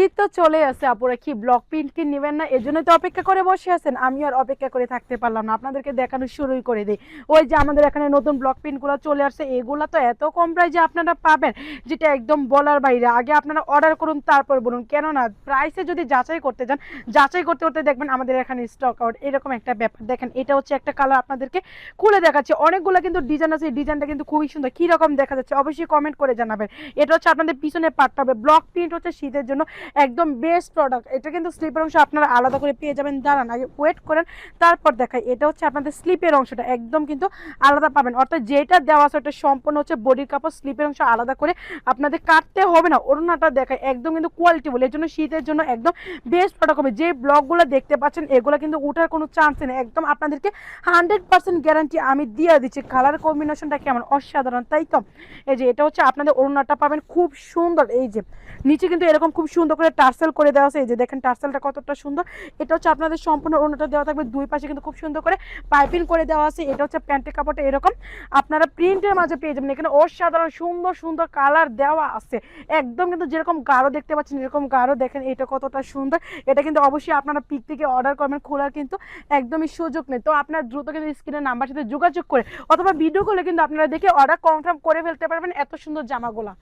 শীত তো চলে আসে আপুরা, কি ব্লক প্রিন্ট কি নেবেন না? এজন্য তো অপেক্ষা করে বসে আছেন। আমি আর অপেক্ষা করে থাকতে পারলাম না, আপনাদেরকে দেখানো শুরুই করে দিই। ওই যে আমাদের এখানে নতুন ব্লক প্রিন্টগুলো চলে আসছে, এগুলা তো এত কম প্রাইসে আপনারা পাবেন যেটা একদম বলার বাইরে। আগে আপনারা অর্ডার করুন তারপর বলুন, কেননা প্রাইসে যদি যাচাই করতে যান, যাচাই করতে করতে দেখবেন আমাদের এখানে স্টক আউট, এরকম একটা ব্যাপার। দেখেন এটা হচ্ছে একটা কালার, আপনাদেরকে খুলে দেখাচ্ছি। অনেকগুলো কিন্তু ডিজাইন আছে, এই ডিজাইনটা কিন্তু খুবই সুন্দর। কি রকম দেখা যাচ্ছে অবশ্যই কমেন্ট করে জানাবেন। এটা হচ্ছে আপনাদের পিছনে পাটটা হবে। ব্লক প্রিন্ট হচ্ছে শীতের জন্য একদম বেস্ট প্রোডাক্ট। এটা কিন্তু স্লিপের অংশ আপনারা আলাদা করে পেয়ে যাবেন। দাঁড়ান আগে ওয়েট করেন, তারপর দেখাই। এটা হচ্ছে আপনাদের স্লিপের অংশটা একদম কিন্তু আলাদা পাবেন, অর্থাৎ যেটা দেওয়া আছে ওটা সম্পূর্ণ হচ্ছে বডির কাপড়। স্লিপের অংশ আলাদা করে আপনাদের কাটতে হবে না। ওড়নাটা দেখায় একদম কিন্তু কোয়ালিটি বলে, এর জন্য শীতের জন্য একদম বেস্ট প্রোডাক্ট হবে। যে ব্লকগুলো দেখতে পাচ্ছেন এগুলো কিন্তু ওঠার কোনো চান্স নেই, একদম আপনাদেরকে 100% গ্যারান্টি আমি দিয়ে দিচ্ছি। কালার কম্বিনেশনটা কেমন অসাধারণ, তাই তো? এই যে এটা হচ্ছে আপনাদের ওড়নাটা পাবেন খুব সুন্দর। এই যে নিচে কিন্তু এরকম খুব সুন্দর করে টার্সেল করে দেওয়া আছে, এই যে দেখেন টার্সেলটা কতটা সুন্দর। এটা হচ্ছে আপনাদের সম্পূর্ণ ওড়নাটা দেওয়া থাকবে, দুই পাশে কিন্তু খুব সুন্দর করে পাইপিং করে দেওয়া আছে। এটা হচ্ছে প্যান্টের কাপড়টা এরকম আপনারা প্রিন্টের মাঝে পেয়ে যাবেন। এখানে অসাধারণ সুন্দর সুন্দর কালার দেওয়া আছে, একদম কিন্তু যেরকম গাঢ় দেখতে পাচ্ছেন এরকম গাঢ়। দেখেন এটা কতটা সুন্দর। এটা কিন্তু অবশ্যই আপনারা পিক থেকে অর্ডার করবেন, খোলার কিন্তু একদমই সুযোগ নেই। তো আপনারা দ্রুত কিন্তু স্ক্রিনের নাম্বার সাথে যোগাযোগ করে অথবা ভিডিও কলে কিন্তু আপনারা দেখে অর্ডার কনফার্ম করে ফেলতে পারবেন এত সুন্দর জামাগুলা।